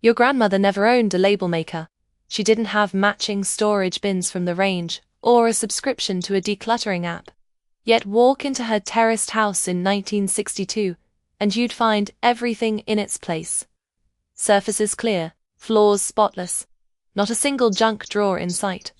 Your grandmother never owned a label maker. She didn't have matching storage bins from the range or a subscription to a decluttering app. Yet walk into her terraced house in 1962 and you'd find everything in its place. Surfaces clear, floors spotless, not a single junk drawer in sight.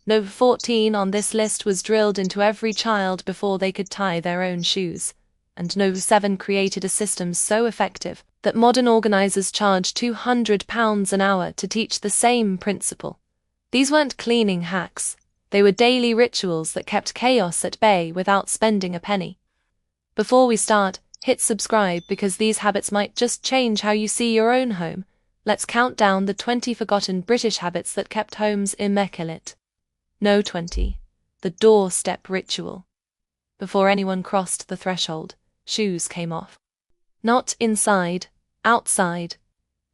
No 14 on this list was drilled into every child before they could tie their own shoes, and no 7 created a system so effective that modern organizers charge £200 an hour to teach the same principle. These weren't cleaning hacks, they were daily rituals that kept chaos at bay without spending a penny. Before we start, hit subscribe because these habits might just change how you see your own home. Let's count down the 20 forgotten British habits that kept homes immaculate. No 20. The doorstep ritual. Before anyone crossed the threshold, shoes came off. Not inside, outside.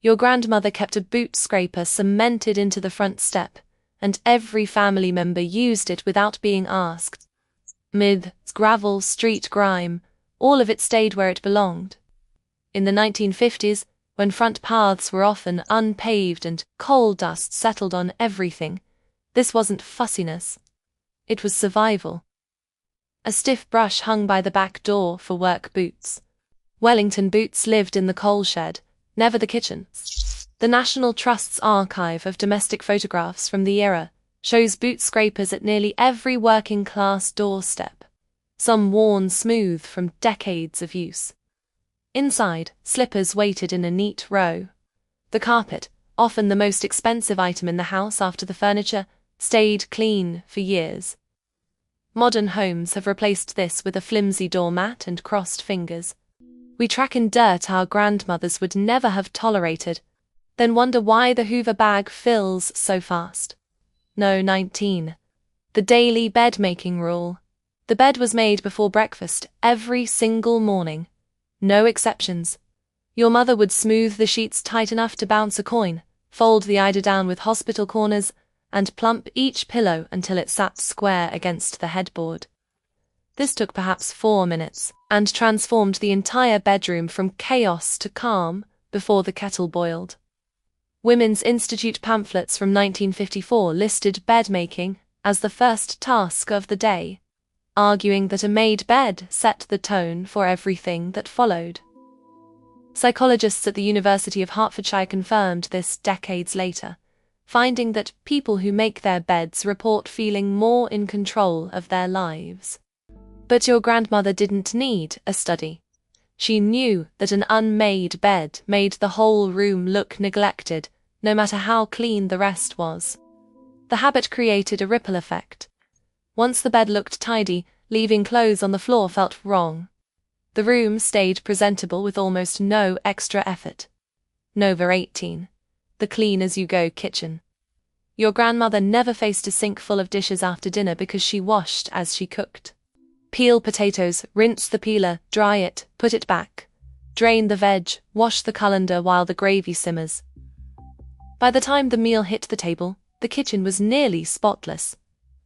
Your grandmother kept a boot scraper cemented into the front step, and every family member used it without being asked. Myth, gravel, street grime, all of it stayed where it belonged. In the 1950s, when front paths were often unpaved and coal dust settled on everything, this wasn't fussiness. It was survival. A stiff brush hung by the back door for work boots. Wellington boots lived in the coal shed, never the kitchen. The National Trust's archive of domestic photographs from the era shows boot scrapers at nearly every working-class doorstep, some worn smooth from decades of use. Inside, slippers waited in a neat row. The carpet, often the most expensive item in the house after the furniture, stayed clean for years. Modern homes have replaced this with a flimsy doormat and crossed fingers. We track in dirt our grandmothers would never have tolerated, then wonder why the Hoover bag fills so fast. No, 19. The daily bed-making rule. The bed was made before breakfast every single morning. No exceptions. Your mother would smooth the sheets tight enough to bounce a coin, fold the eiderdown with hospital corners, and plump each pillow until it sat square against the headboard. This took perhaps 4 minutes, and transformed the entire bedroom from chaos to calm before the kettle boiled. Women's Institute pamphlets from 1954 listed bed-making as the first task of the day, arguing that a made bed set the tone for everything that followed. Psychologists at the University of Hertfordshire confirmed this decades later, finding that people who make their beds report feeling more in control of their lives. But your grandmother didn't need a study. She knew that an unmade bed made the whole room look neglected, no matter how clean the rest was. The habit created a ripple effect. Once the bed looked tidy, leaving clothes on the floor felt wrong. The room stayed presentable with almost no extra effort. Nova 18. The clean-as-you-go kitchen. Your grandmother never faced a sink full of dishes after dinner because she washed as she cooked. Peel potatoes, rinse the peeler, dry it, put it back. Drain the veg, wash the colander while the gravy simmers. By the time the meal hit the table, the kitchen was nearly spotless.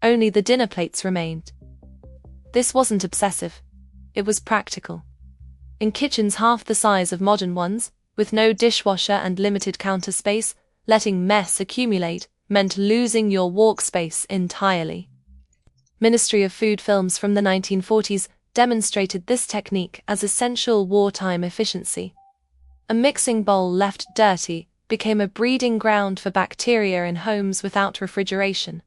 Only the dinner plates remained. This wasn't obsessive. It was practical. In kitchens half the size of modern ones, with no dishwasher and limited counter space, letting mess accumulate meant losing your workspace entirely. Ministry of Food films from the 1940s demonstrated this technique as essential wartime efficiency. A mixing bowl left dirty became a breeding ground for bacteria in homes without refrigeration.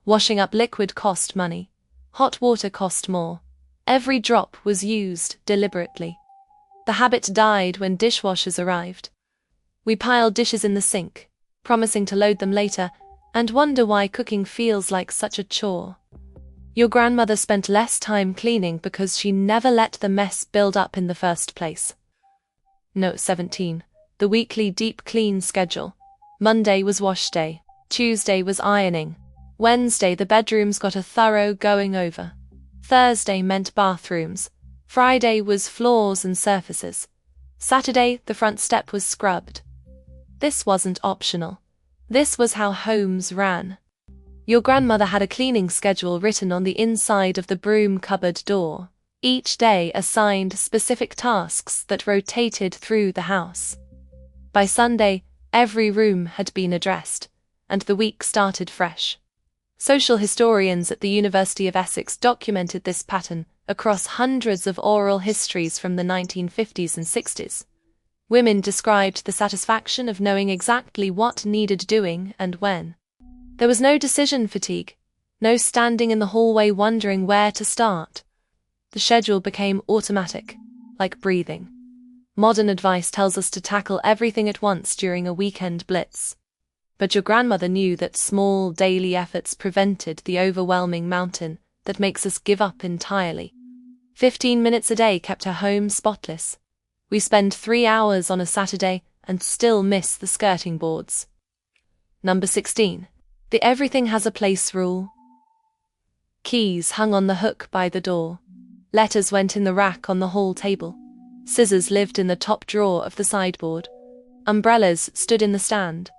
Washing up liquid cost money. Hot water cost more. Every drop was used deliberately. The habit died when dishwashers arrived. We pile dishes in the sink, promising to load them later, and wonder why cooking feels like such a chore. Your grandmother spent less time cleaning because she never let the mess build up in the first place. Note 17. The weekly deep clean schedule. Monday was wash day. Tuesday was ironing. Wednesday the bedrooms got a thorough going over. Thursday meant bathrooms. Friday was floors and surfaces. Saturday, the front step was scrubbed. This wasn't optional. This was how homes ran. Your grandmother had a cleaning schedule written on the inside of the broom cupboard door, each day assigned specific tasks that rotated through the house. By Sunday, Every room had been addressed, and the week started fresh. Social historians at the University of Essex documented this pattern across hundreds of oral histories from the 1950s and 60s. Women described the satisfaction of knowing exactly what needed doing and when. There was no decision fatigue, no standing in the hallway wondering where to start. The schedule became automatic, like breathing. Modern advice tells us to tackle everything at once during a weekend blitz. But your grandmother knew that small daily efforts prevented the overwhelming mountain that makes us give up entirely. 15 minutes a day kept her home spotless. We spend 3 hours on a Saturday and still miss the skirting boards. Number 16. The everything has a place rule. Keys hung on the hook by the door. Letters went in the rack on the hall table. Scissors lived in the top drawer of the sideboard. Umbrellas stood in the stand.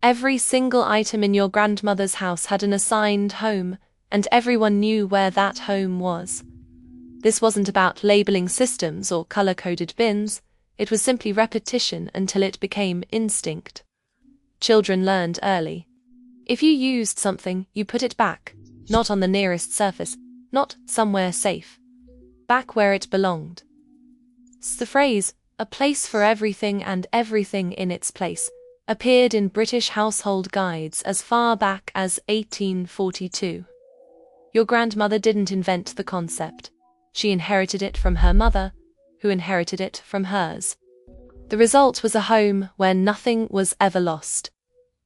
Every single item in your grandmother's house had an assigned home, and everyone knew where that home was. This wasn't about labeling systems or color-coded bins, it was simply repetition until it became instinct. Children learned early. If you used something, you put it back, not on the nearest surface, not somewhere safe. Back where it belonged. The phrase, "a place for everything and everything in its place," appeared in British household guides as far back as 1842. Your grandmother didn't invent the concept. She inherited it from her mother, who inherited it from hers. The result was a home where nothing was ever lost.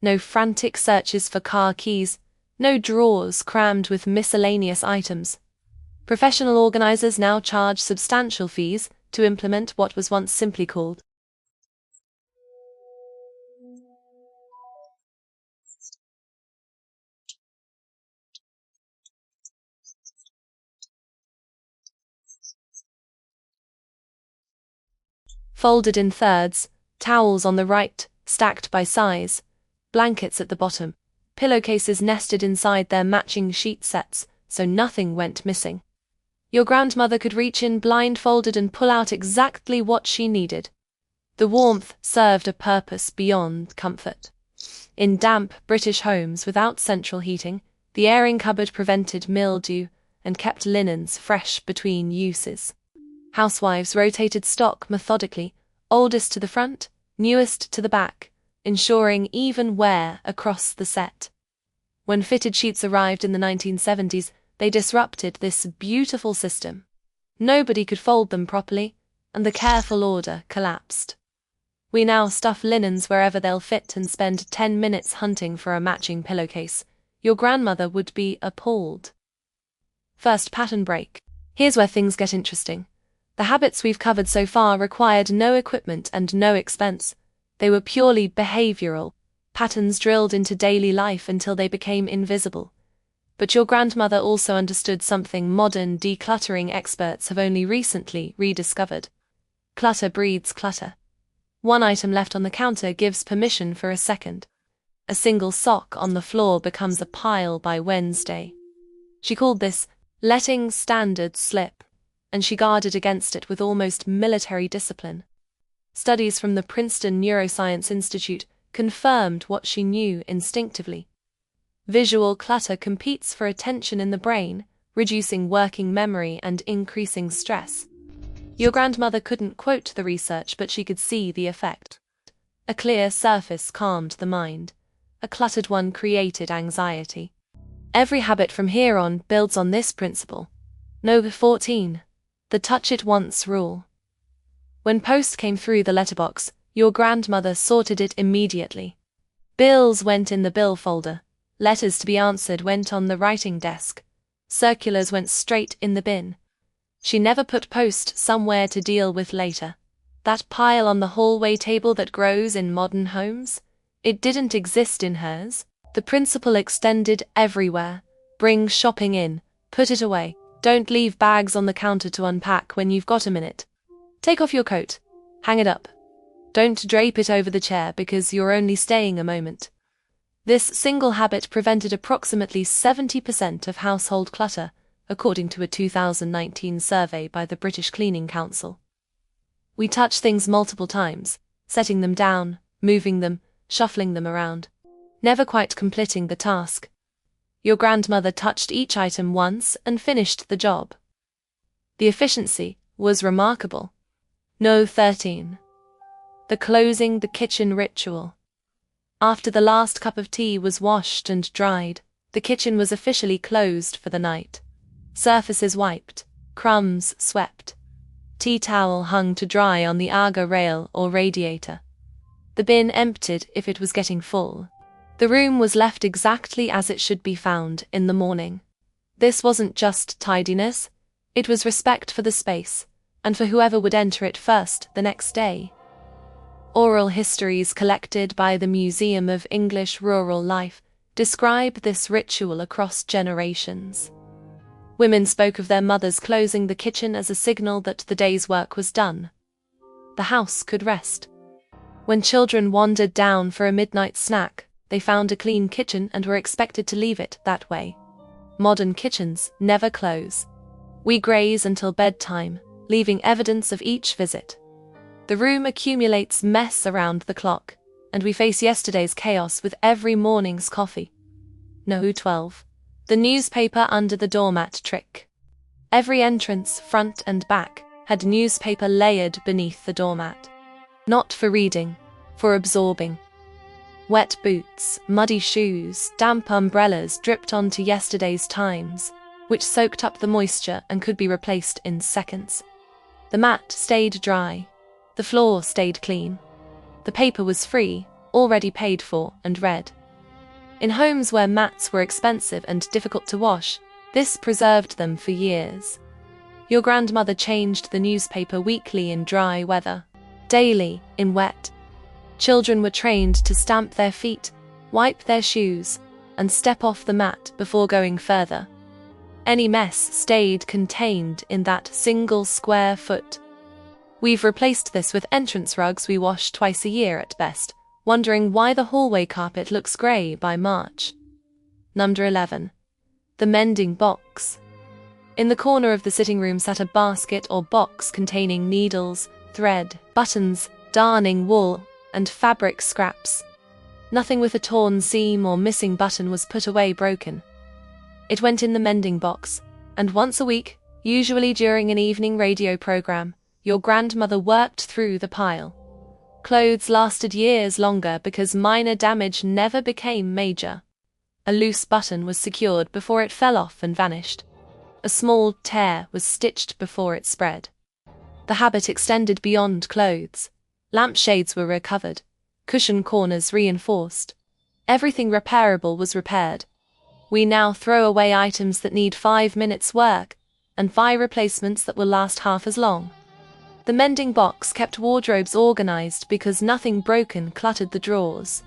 No frantic searches for car keys, no drawers crammed with miscellaneous items. Professional organizers now charge substantial fees to implement what was once simply called folded in thirds, towels on the right, stacked by size, blankets at the bottom, pillowcases nested inside their matching sheet sets, so nothing went missing. Your grandmother could reach in blindfolded and pull out exactly what she needed. The warmth served a purpose beyond comfort. In damp British homes without central heating, the airing cupboard prevented mildew and kept linens fresh between uses. Housewives rotated stock methodically, oldest to the front, newest to the back, ensuring even wear across the set. When fitted sheets arrived in the 1970s, they disrupted this beautiful system. Nobody could fold them properly, and the careful order collapsed. We now stuff linens wherever they'll fit and spend 10 minutes hunting for a matching pillowcase. Your grandmother would be appalled. First pattern break. Here's where things get interesting. The habits we've covered so far required no equipment and no expense. They were purely behavioral, patterns drilled into daily life until they became invisible. But your grandmother also understood something modern decluttering experts have only recently rediscovered. Clutter breeds clutter. One item left on the counter gives permission for a second. A single sock on the floor becomes a pile by Wednesday. She called this letting standards slip, and she guarded against it with almost military discipline. Studies from the Princeton Neuroscience Institute confirmed what she knew instinctively. Visual clutter competes for attention in the brain, reducing working memory and increasing stress. Your grandmother couldn't quote the research, but she could see the effect. A clear surface calmed the mind. A cluttered one created anxiety. Every habit from here on builds on this principle. Number 14. The touch it once rule. When post came through the letterbox, your grandmother sorted it immediately. Bills went in the bill folder. Letters to be answered went on the writing desk. Circulars went straight in the bin. She never put post somewhere to deal with later. That pile on the hallway table that grows in modern homes? It didn't exist in hers. The principle extended everywhere. Bring shopping in, put it away. Don't leave bags on the counter to unpack when you've got a minute. Take off your coat. Hang it up. Don't drape it over the chair because you're only staying a moment. This single habit prevented approximately 70% of household clutter, according to a 2019 survey by the British Cleaning Council. We touch things multiple times, setting them down, moving them, shuffling them around, never quite completing the task. Your grandmother touched each item once and finished the job. The efficiency was remarkable. No. 13. The closing the kitchen ritual. After the last cup of tea was washed and dried, the kitchen was officially closed for the night. Surfaces wiped, crumbs swept, tea towel hung to dry on the aga rail or radiator. The bin emptied if it was getting full. The room was left exactly as it should be found in the morning. This wasn't just tidiness, it was respect for the space, and for whoever would enter it first the next day. Oral histories collected by the Museum of English Rural Life describe this ritual across generations. Women spoke of their mothers closing the kitchen as a signal that the day's work was done. The house could rest. When children wandered down for a midnight snack, they found a clean kitchen and were expected to leave it that way. Modern kitchens never close. We graze until bedtime, leaving evidence of each visit. The room accumulates mess around the clock, and we face yesterday's chaos with every morning's coffee. No. 12. The newspaper under the doormat trick. Every entrance, front and back, had newspaper layered beneath the doormat. Not for reading, for absorbing. Wet boots, muddy shoes, damp umbrellas dripped onto yesterday's Times, which soaked up the moisture and could be replaced in seconds. The mat stayed dry. The floor stayed clean. The paper was free, already paid for and read. In homes where mats were expensive and difficult to wash, this preserved them for years. Your grandmother changed the newspaper weekly in dry weather, daily in wet. Children were trained to stamp their feet, wipe their shoes, and step off the mat before going further. Any mess stayed contained in that single square foot. We've replaced this with entrance rugs we wash twice a year at best, wondering why the hallway carpet looks grey by March. Number 11. The mending box. In the corner of the sitting room sat a basket or box containing needles, thread, buttons, darning wool, and fabric scraps. Nothing with a torn seam or missing button was put away broken. It went in the mending box, and once a week, usually during an evening radio program, your grandmother worked through the pile. Clothes lasted years longer because minor damage never became major. A loose button was secured before it fell off and vanished. A small tear was stitched before it spread. The habit extended beyond clothes. Lampshades were recovered, cushion corners reinforced. Everything repairable was repaired. We now throw away items that need 5 minutes' work and buy replacements that will last half as long. The mending box kept wardrobes organized because nothing broken cluttered the drawers.